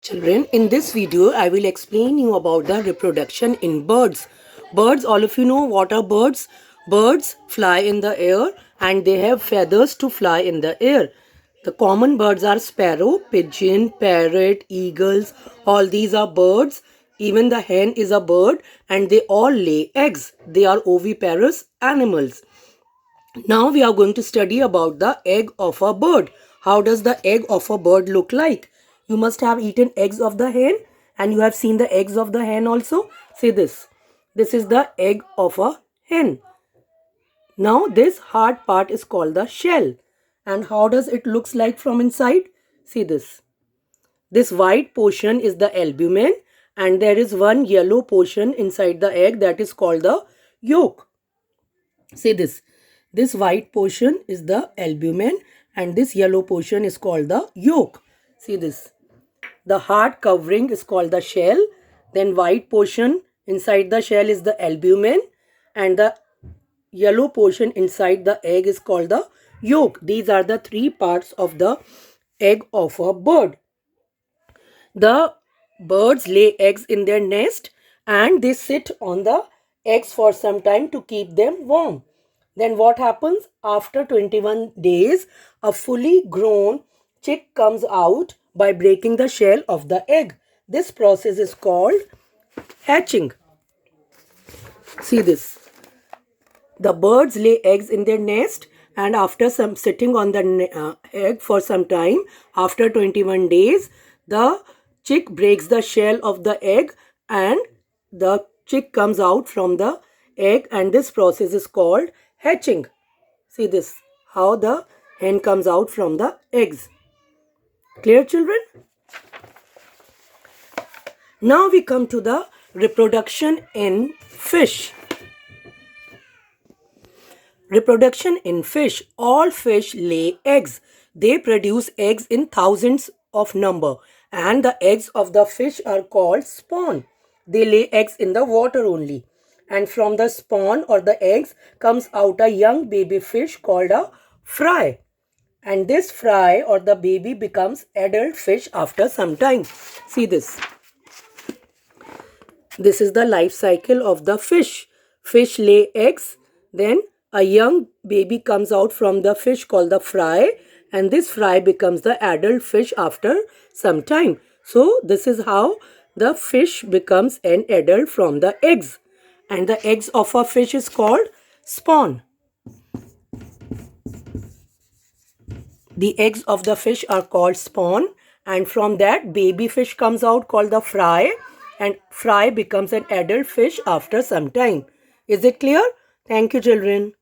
Children, in this video, I will explain you about the reproduction in birds. Birds, all of you know what are birds? Birds fly in the air and they have feathers to fly in the air. The common birds are sparrow, pigeon, parrot, eagles. All these are birds. Even the hen is a bird and they all lay eggs. They are oviparous animals. Now we are going to study about the egg of a bird. How does the egg of a bird look like? You must have eaten eggs of the hen and you have seen the eggs of the hen also. See this. This is the egg of a hen. Now this hard part is called the shell. And how does it looks like from inside? See this. This white portion is the albumen and there is one yellow portion inside the egg that is called the yolk. See this. This white portion is the albumen and this yellow portion is called the yolk. See this. The hard covering is called the shell. Then white portion inside the shell is the albumen and the yellow portion inside the egg is called the yolk. These are the three parts of the egg of a bird. The birds lay eggs in their nest and they sit on the eggs for some time to keep them warm. Then what happens? After 21 days, a fully grown chick comes out by breaking the shell of the egg. This process is called hatching. See this. The birds lay eggs in their nest and after some sitting on the egg for some time, after 21 days, the chick breaks the shell of the egg and the chick comes out from the egg and this process is called hatching. See this, how the hen comes out from the eggs. Clear, children? Now we come to the reproduction in fish. Reproduction in fish. All fish lay eggs. They produce eggs in thousands of number and the eggs of the fish are called spawn. They lay eggs in the water only. And from the spawn or the eggs comes out a young baby fish called a fry. And this fry or the baby becomes adult fish after some time. See this. This is the life cycle of the fish. Fish lay eggs, then a young baby comes out from the fish called the fry and this fry becomes the adult fish after some time. So this is how the fish becomes an adult from the eggs. And the eggs of a fish is called spawn. The eggs of the fish are called spawn and from that baby fish comes out called the fry and fry becomes an adult fish after some time. Is it clear? Thank you, children.